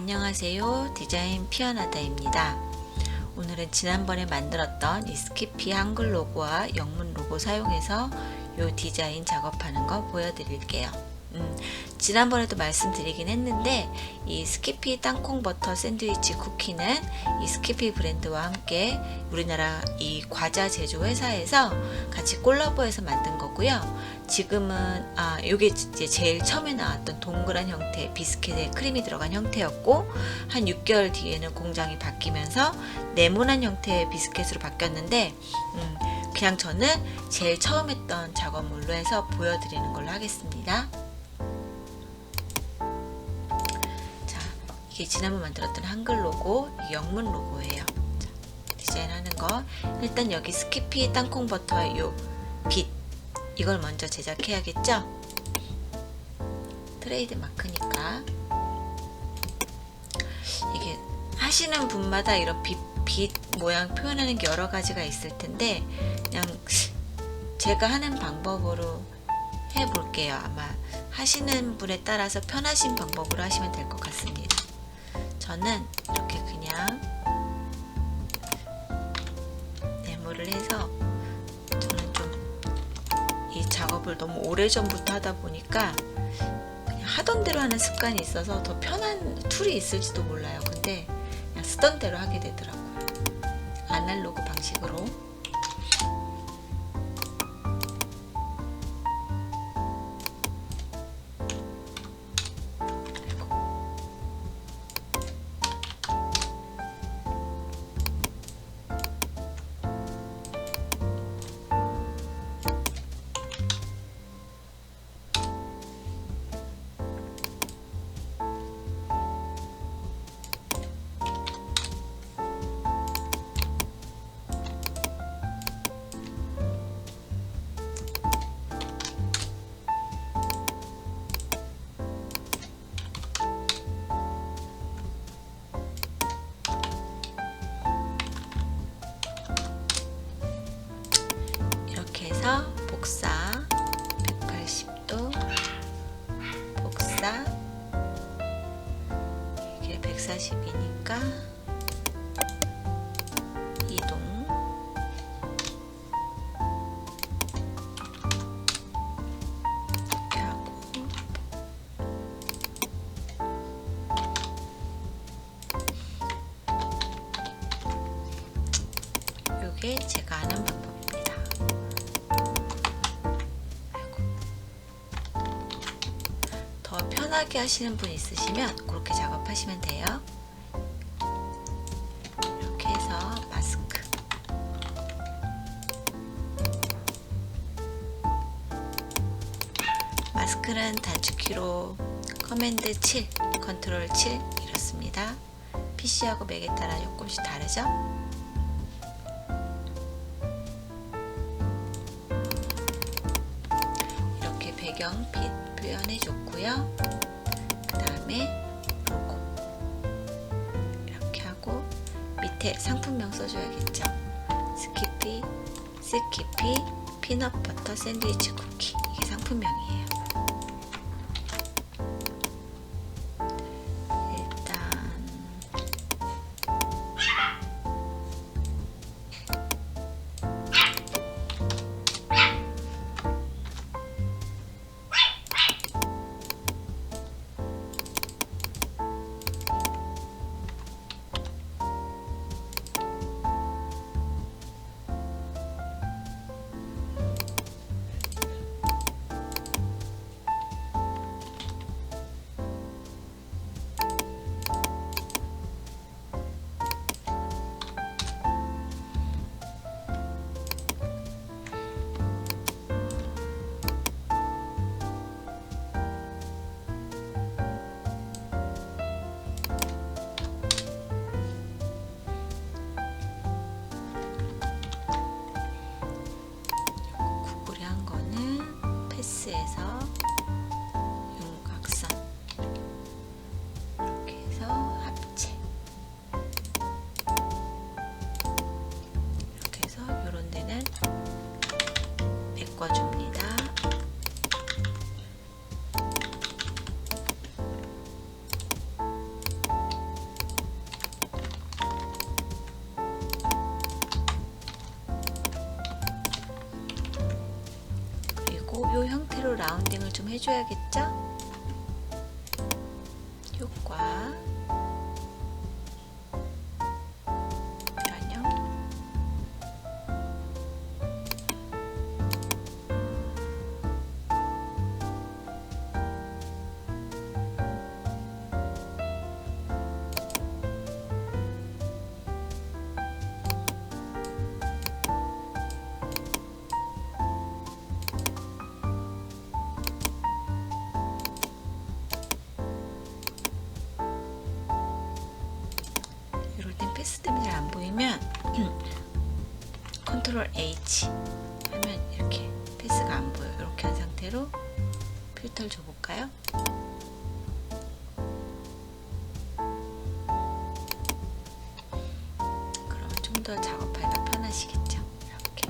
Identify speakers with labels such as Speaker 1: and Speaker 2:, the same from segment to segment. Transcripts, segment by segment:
Speaker 1: 안녕하세요. 디자인 피어나다입니다. 오늘은 지난번에 만들었던 이 스키피 한글 로고와 영문 로고 사용해서 이 디자인 작업하는 거 보여드릴게요. 지난번에도 말씀드리긴 했는데 이 스키피 땅콩 버터 샌드위치 쿠키는 이 스키피 브랜드와 함께 우리나라 이 과자 제조 회사에서 같이 콜라보해서 만든 거고요. 지금은 요게 이제 제일 처음에 나왔던 동그란 형태 비스켓에 크림이 들어간 형태였고, 한 6개월 뒤에는 공장이 바뀌면서 네모난 형태의 비스켓으로 바뀌었는데 그냥 저는 제일 처음 했던 작업물로 해서 보여드리는 걸로 하겠습니다. 자, 이게 지난번 만들었던 한글 로고, 영문 로고예요. 자, 디자인하는 거, 일단 여기 스키피 땅콩 버터의 요 빛, 이걸 먼저 제작해야겠죠? 트레이드 마크니까. 이게 하시는 분마다 이런 빛 모양 표현하는 게 여러 가지가 있을 텐데, 그냥 제가 하는 방법으로 해 볼게요. 아마 하시는 분에 따라서 편하신 방법으로 하시면 될 것 같습니다. 저는 이렇게 그냥 네모를 해서, 저는 좀 이 작업을 너무 오래전부터 하다 보니까 그냥 하던 대로 하는 습관이 있어서 더 편한 툴이 있을지도 몰라요. 근데 그냥 쓰던 대로 하게 되더라고요. 아날로그 방식으로. 복사 180도, 복사, 이게 140이니까 이동, 이렇게 하고, 요게 제가 아는 방법. 편하게 하시는 분 있으시면 그렇게 작업하시면 돼요. 이렇게 해서 마스크, 마스크는 단축키로 커맨드 7, 컨트롤 7 이렇습니다. PC하고 맥에 따라 조금씩 다르죠? 이렇게 배경 빛 표현해 줬고요. 그 다음에 로고 이렇게 하고, 밑에 상품명 써줘야겠죠. 스키피 피넛 버터 샌드위치 쿠키, 이게 상품명이에요. 패스해서 윤곽선, 이렇게 해서 합체, 이렇게 해서 이런 데는 메꿔줍니다. 세로 라운딩을 좀 해줘야겠죠? 효과 변형. 이럴 땐 패스 때문에 잘 안 보이면 컨트롤 H 하면 이렇게 패스가 안 보여. 이렇게 한 상태로 필터를 줘볼까요? 그러면 좀 더 작업하기가 편하시겠죠? 이렇게.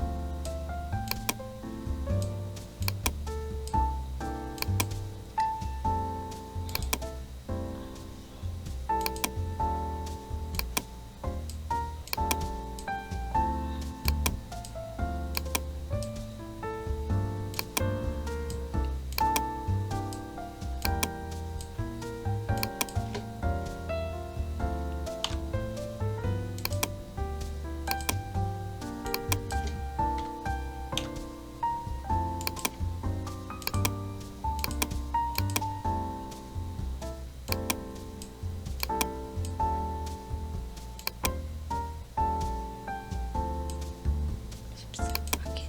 Speaker 1: 확인.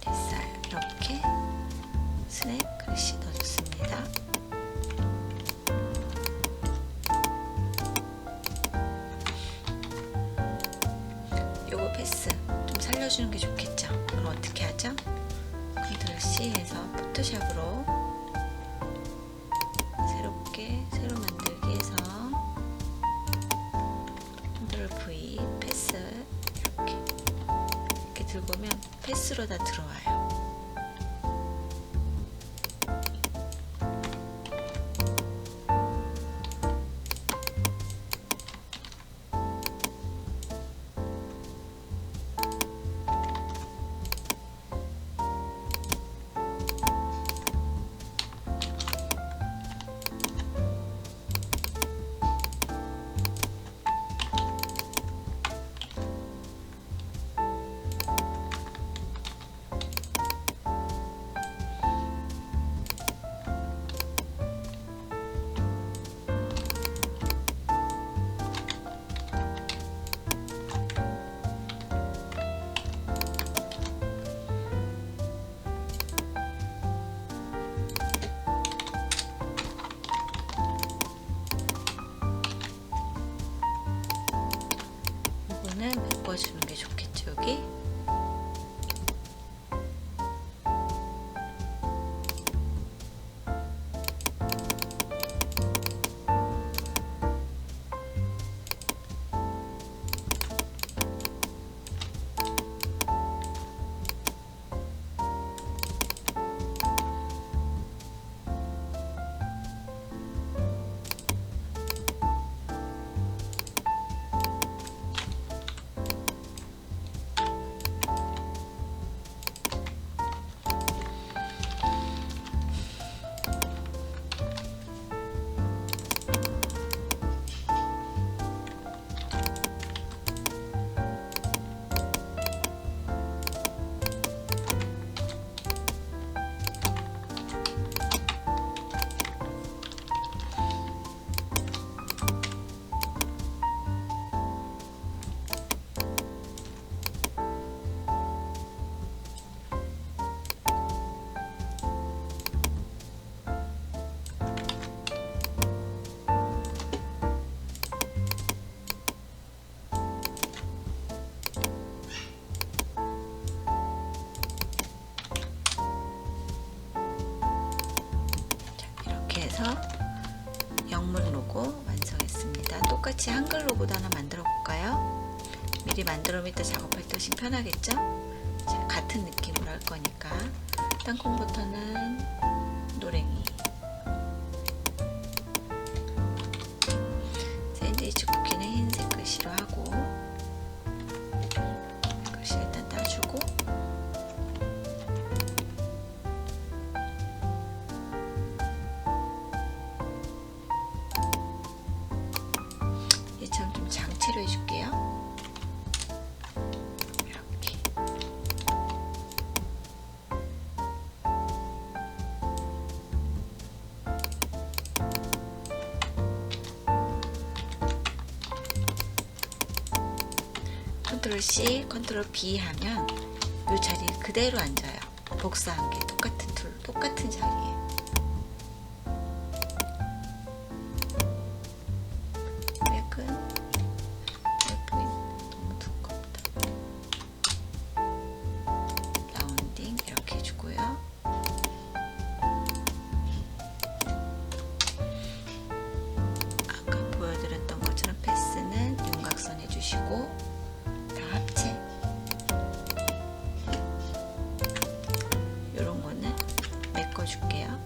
Speaker 1: 됐어요. 이렇게 스냅 글씨 넣어줬습니다. 요거 패스 좀 살려주는 게 좋겠죠? 그럼 어떻게 하죠? 컨트롤 C 해서 포토샵으로 새롭게 새로 만들기 해서 컨트롤 V 패스 이렇게 들고 오면 패스로 다 들어와요. 이거는 메꿔주는 게 좋겠죠, 여기? 해서 영문 로고 완성했습니다. 똑같이 한글 로고도 하나 만들어 볼까요? 미리 만들어 놓으면 이따 작업할 때 훨씬 편하겠죠? 자, 같은 느낌으로 할 거니까 땅콩버터는 노랭이, 샌드위치 쿠키는 흰색 글씨로 하고 글씨 일단 따주고 얘처럼 좀 장치로 해줄게요. 이렇게 컨트롤 C, 컨트롤 B 하면 이 자리에 그대로 앉아요. 복사한 게 똑같은 툴, 똑같은 자리에. 백은 너무 두껍다. 라운딩 이렇게 해주고요. 아까 보여드렸던 것처럼 패스는 윤곽선 해주시고 합체 이런 거는 메꿔줄게요.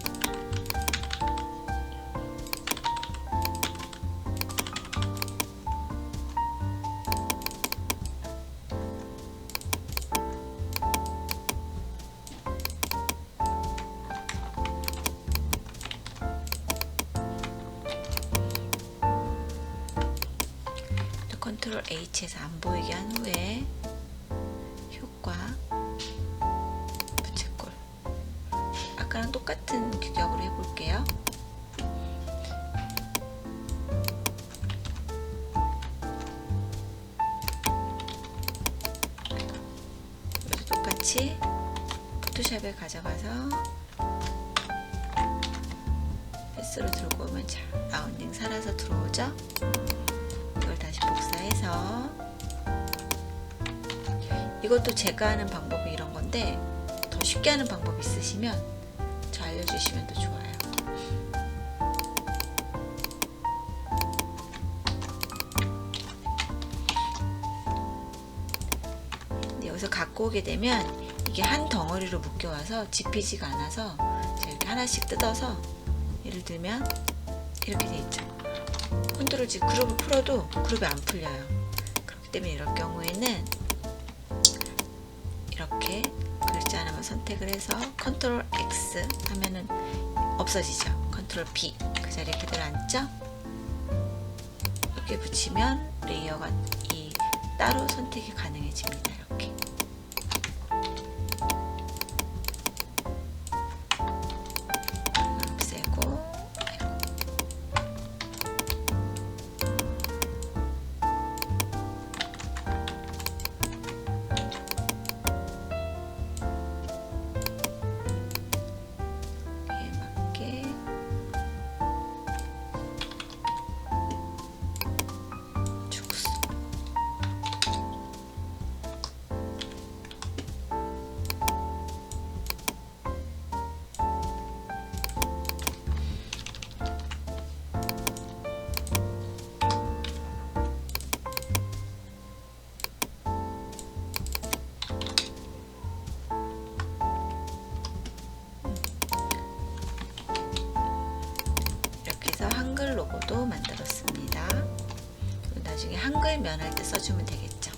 Speaker 1: 컨트롤 H에서 안 보이게 한 후에 효과 부채꼴 아까랑 똑같은 규격으로 해볼게요. 이것도 똑같이 포토샵에 가져가서 패스로 들고 오면 자 라운딩 살아서 들어오죠. 이걸 다시 복사해서 이것도 제가 하는 방법이 이런 건데 더 쉽게 하는 방법 있으시면 저 알려주시면 더 좋아요. 근데 여기서 갖고 오게 되면 이게 한 덩어리로 묶여와서 집히지가 않아서 제가 이렇게 하나씩 뜯어서 예를 들면 이렇게 돼 있죠. 컨트롤 G 그룹을 풀어도 그룹이 안 풀려요. 그렇기 때문에 이럴 경우에는 이렇게 글자 하나만 선택을 해서 컨트롤 X 하면은 없어지죠. 컨트롤 B 그 자리에 그대로 앉죠. 이렇게 붙이면 레이어가 이 따로 선택이 가능해집니다. 이렇게 없애고 한글 로고도 만들었습니다. 나중에 한글 면할 때 써주면 되겠죠.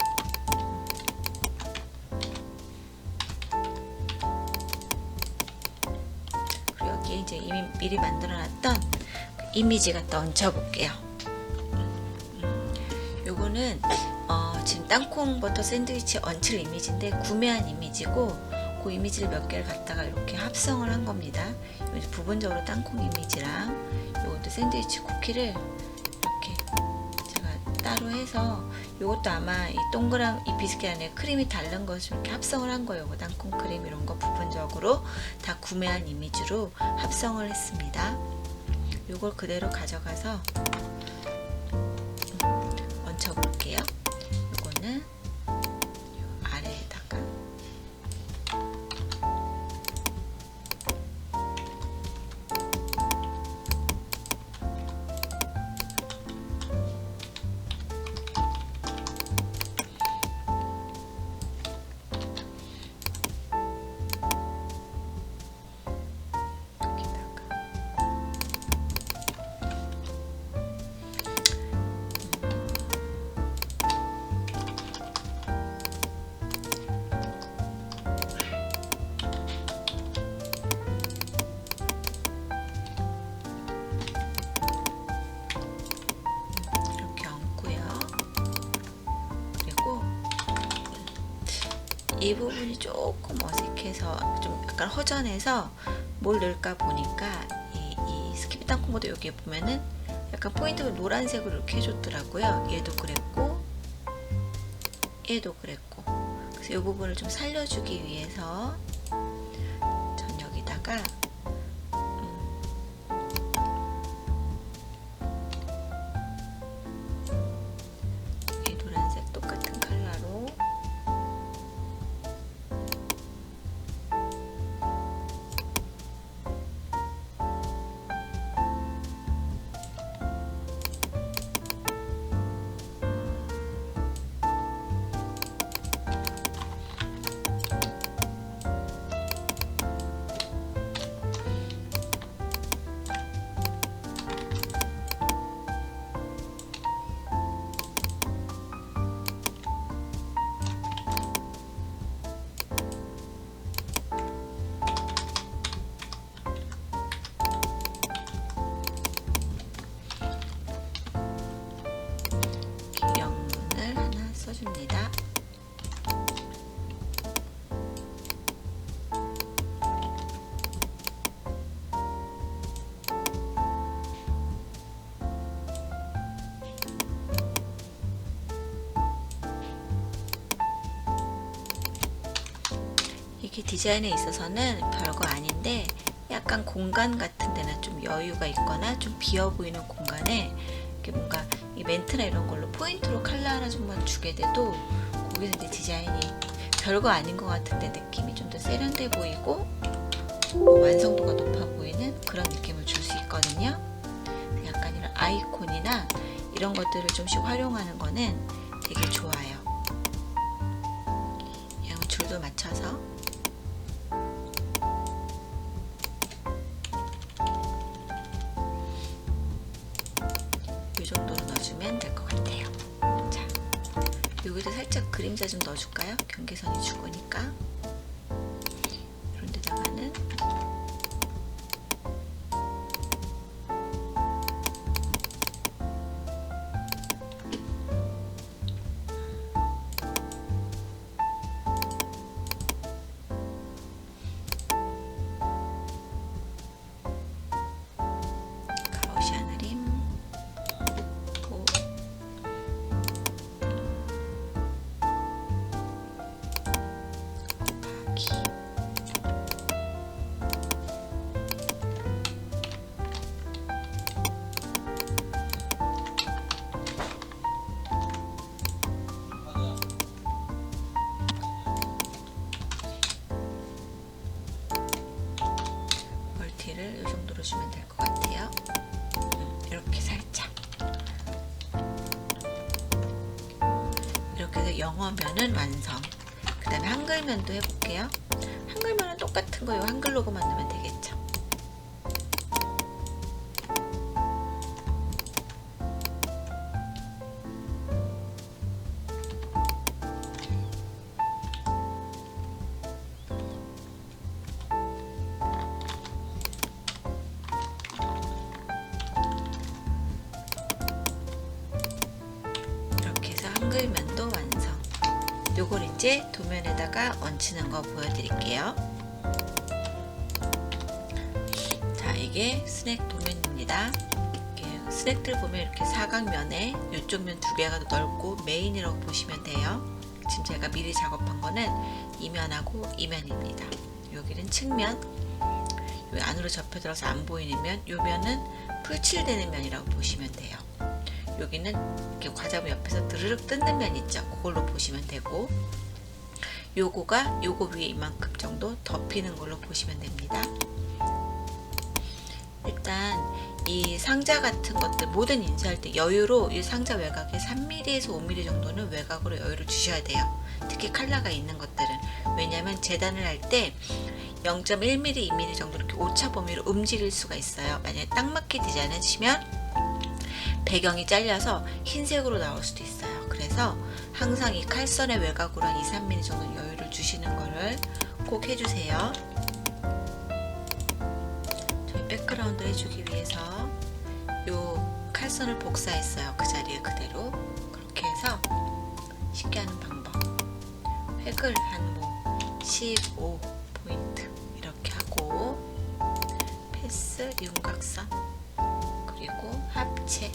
Speaker 1: 그리고 여기에 이제 이미 미리 만들어놨던 그 이미지 갖다 얹혀볼게요. 요거는 지금 땅콩버터 샌드위치 얹힐 이미지인데 구매한 이미지고 그 이미지를 몇 개를 갖다가 이렇게 합성을 한 겁니다. 부분적으로 땅콩 이미지랑 요것도 샌드위치 쿠키를 이렇게 제가 따로 해서 요것도 아마 이 동그란 이 비스킷 안에 크림이 다른 것을 이렇게 합성을 한 거예요. 요거 땅콩 크림 이런 거 부분적으로 다 구매한 이미지로 합성을 했습니다. 요걸 그대로 가져가서 얹혀 볼게요. 요거는 아래에다가 이 부분이 조금 어색해서 좀 약간 허전해서 뭘 넣을까 보니까 이 스키피 땅콩보다 여기에 보면은 약간 포인트가 노란색으로 이렇게 해줬더라고요. 얘도 그랬고 얘도 그랬고, 그래서 이 부분을 좀 살려주기 위해서 전 여기다가 이 노란색 똑같은 컬러로 영문을 하나 써줍니다. 이게 디자인에 있어서는 별거 아닌데 약간 공간 같은 데나 좀 여유가 있거나 좀 비어 보이는 공간에 이렇게 뭔가 이 멘트나 이런 걸로 포인트로 컬러 하나 좀만 주게 돼도 거기서 이제 디자인이 별거 아닌 것 같은데 느낌이 좀 더 세련돼 보이고 완성도가 높아 보이는 그런 느낌을 줄 수 있거든요. 약간 이런 아이콘이나 이런 것들을 좀씩 활용하는 거는 되게 좋아요. 이런 줄도 맞춰서 이 정도로 넣어주면 될 것 같아요. 자, 여기도 살짝 그림자 좀 넣어줄까요? 경계선이 죽으니까. 이런 데다가는 가오시아나 림 멀티를 이 정도로 주면 될 것 같아요. 이렇게 살짝 이렇게 해서 영어면은 완성. 그 다음에 한글면도 해볼게요. 한글면은 똑같은 거요. 한글 로고만 넣으면 되겠죠. 이렇게 해서 한글면도 완성. 요걸 이제 도면에다가 얹히는 거 보여드릴게요. 자, 이게 스낵 도면입니다. 이렇게 스낵들 보면 이렇게 사각면에 이쪽 면 두 개가 넓고 메인이라고 보시면 돼요. 지금 제가 미리 작업한 거는 이 면하고 이 면입니다. 여기는 측면, 여기 안으로 접혀 들어서 안 보이는 면, 이 면은 풀칠되는 면이라고 보시면 돼요. 여기는 이렇게 과자무 옆에서 드르륵 뜯는 면 있죠. 그걸로 보시면 되고, 요거가 요거 위에 이만큼 정도 덮이는 걸로 보시면 됩니다. 일단 이 상자 같은 것들 모든 인쇄할 때 여유로 이 상자 외곽에 3mm에서 5mm 정도는 외곽으로 여유를 주셔야 돼요. 특히 컬러가 있는 것들은. 왜냐하면 재단을 할 때 0.1mm, 2mm 정도 이렇게 오차 범위로 움직일 수가 있어요. 만약에 딱 맞게 디자인을 치면 배경이 잘려서 흰색으로 나올 수도 있어요. 그래서 항상 이 칼선의 외곽으로 한 2, 3mm 정도 여유를 주시는 거를 꼭 해주세요. 저희 백그라운드 해주기 위해서 요 칼선을 복사했어요. 그 자리에 그대로. 그렇게 해서 쉽게 하는 방법. 획을 한 뭐 15포인트 이렇게 하고, 패스 윤곽선, 그리고 합체,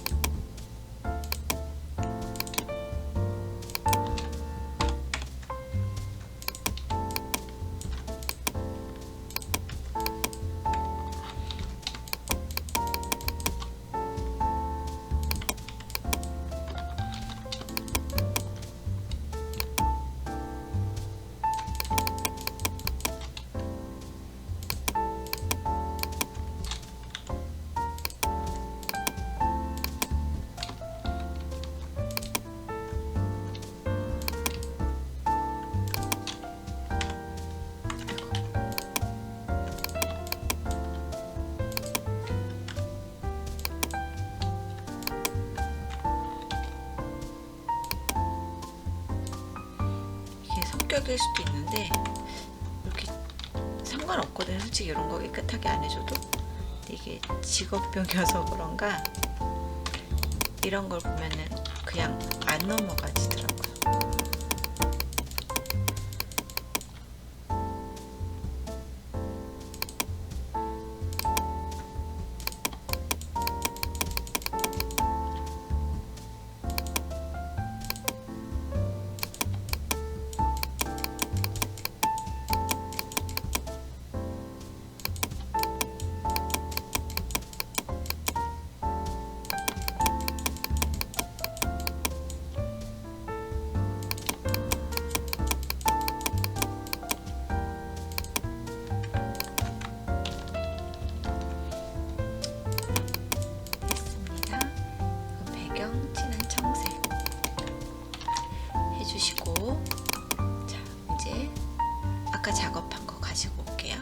Speaker 1: 성격일 수도 있는데 이렇게 상관없거든요. 솔직히 이런 거 깨끗하게 안 해줘도. 근데 이게 직업병이어서 그런가 이런 걸 보면은 그냥 안 넘어가지더라고요. 진한 청색 해주시고, 자 이제 아까 작업한 거 가지고 올게요.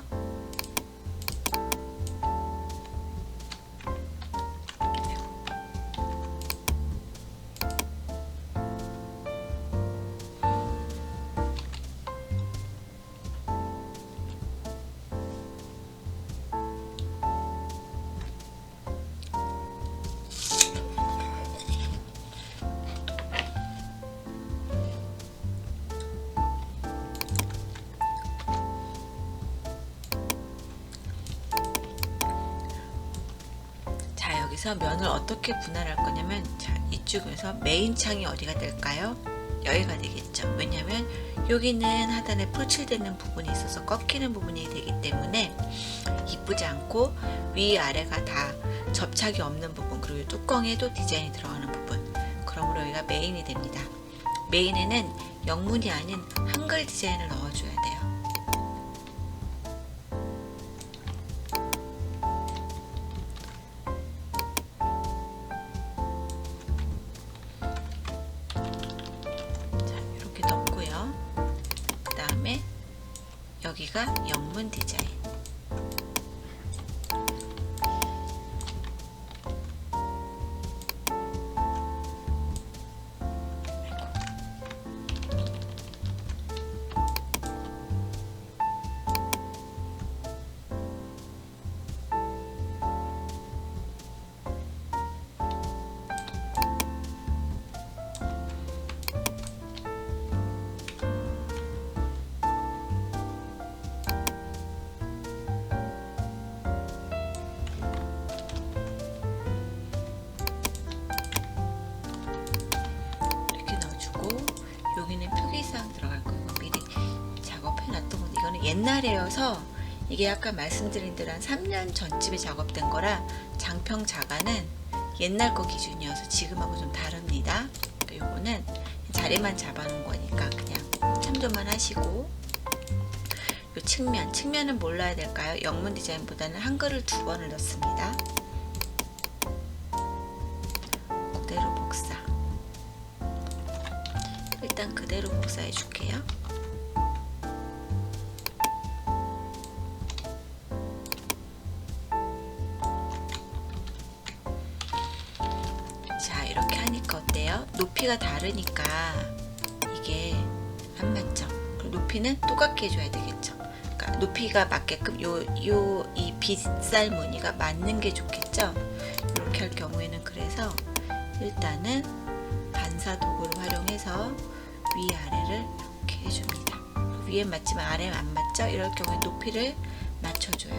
Speaker 1: 여기서 면을 어떻게 분할할 거냐면, 자 이쪽에서 메인 창이 어디가 될까요? 여기가 되겠죠. 왜냐면 여기는 하단에 풀칠되는 부분이 있어서 꺾이는 부분이 되기 때문에 이쁘지 않고, 위아래가 다 접착이 없는 부분, 그리고 뚜껑에도 디자인이 들어가는 부분, 그러므로 여기가 메인이 됩니다. 메인에는 영문이 아닌 한글 디자인을 넣어줘야 돼요. 여기가 영문 디자인. 여기는 표기사항 들어갈 거고 미리 작업해 놨던 건데, 이거는 옛날에여서 이게 아까 말씀드린 대로 한 3년 전쯤에 작업된 거라 장평 자가는 옛날 거 기준이어서 지금하고 좀 다릅니다. 그러니까 요거는 자리만 잡아놓은 거니까 그냥 참조만 하시고, 요 측면은 뭘 넣어야 될까요? 영문 디자인보다는 한글을 2번을 넣습니다. 그대로 복사. 일단 그대로 복사해 줄게요. 자, 이렇게 하니까 어때요? 높이가 다르니까 이게 안 맞죠? 그럼 높이는 똑같게 해줘야 되겠죠? 그러니까 높이가 맞게끔 이 빗살 무늬가 맞는 게 좋겠죠? 이렇게 할 경우에는 그래서 일단은 반사 도구를 활용해서 위아래를 이렇게 해줍니다. 위에 맞지만 아래에 안 맞죠? 이럴 경우에 높이를 맞춰줘요.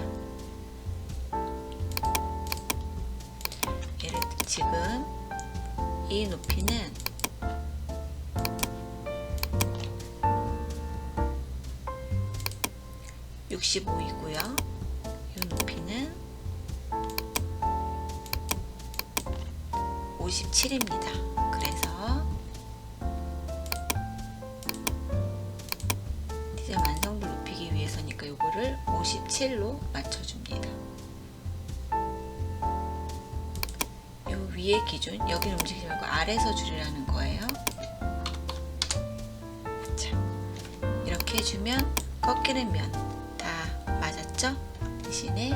Speaker 1: 예를 들어 지금 이 높이는 65이고요. 이 높이는 57입니다. 그래서 디자인 완성도를 높이기 위해서니까 이거를 57로 맞춰줍니다. 이 위의 기준, 여기는 움직이지 말고 아래에서 줄이라는 거예요. 자, 이렇게 해주면 꺾이는 면 다 맞았죠? 대신에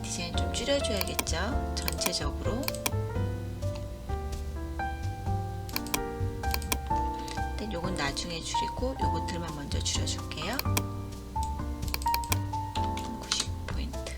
Speaker 1: 디자인 좀 줄여줘야겠죠? 전체적으로. 근데 요건 나중에 줄이고 요것들만 먼저 줄여줄게요. 90포인트.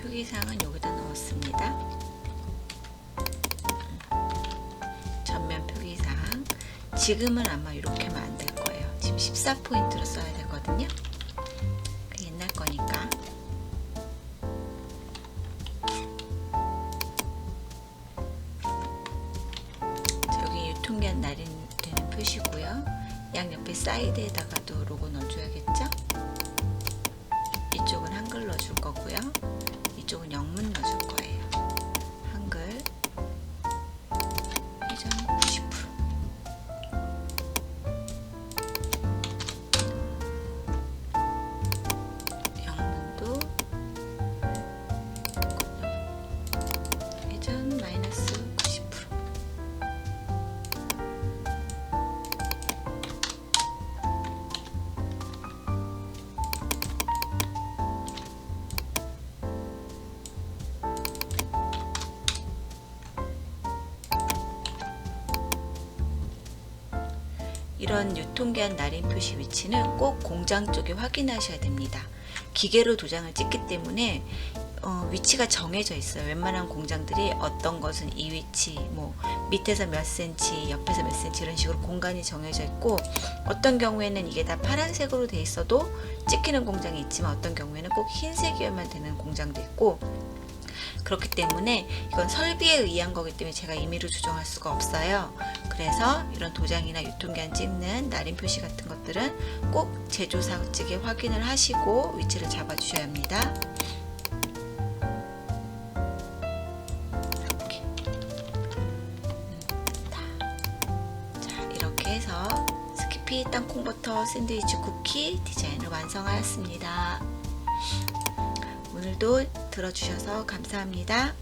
Speaker 1: 표기사항은 여기다 넣었습니다. 전면 표기사항. 지금은 아마 이렇게 하면 안 될 거예요. 지금 14포인트로 써야 되거든요. 옛날 거니까. 자, 여기 유통기한 날인되는 표시고요. 양옆에 사이드에다가도 로고 넣어줘야겠죠? 이쪽은 한글 넣어줄 거고요. 이쪽은 영문 넣어줄 거예요. 한글 회전 90%. 영문도 회전 마이너스 90%. 이런 유통기한 날인 표시 위치는 꼭 공장 쪽에 확인하셔야 됩니다. 기계로 도장을 찍기 때문에 위치가 정해져 있어요. 웬만한 공장들이 어떤 것은 이 위치, 뭐 밑에서 몇 센치, 옆에서 몇 센치 이런 식으로 공간이 정해져 있고, 어떤 경우에는 이게 다 파란색으로 돼 있어도 찍히는 공장이 있지만 어떤 경우에는 꼭 흰색이어야만 되는 공장도 있고, 그렇기 때문에 이건 설비에 의한 거기 때문에 제가 임의로 조정할 수가 없어요. 그래서 이런 도장이나 유통기한 찍는 날인 표시 같은 것들은 꼭 제조사 측에 확인을 하시고 위치를 잡아 주셔야 합니다. 이렇게. 자, 이렇게 해서 스킵 커피 땅콩버터 샌드위치 쿠키 디자인을 완성하였습니다. 오늘도 들어주셔서 감사합니다.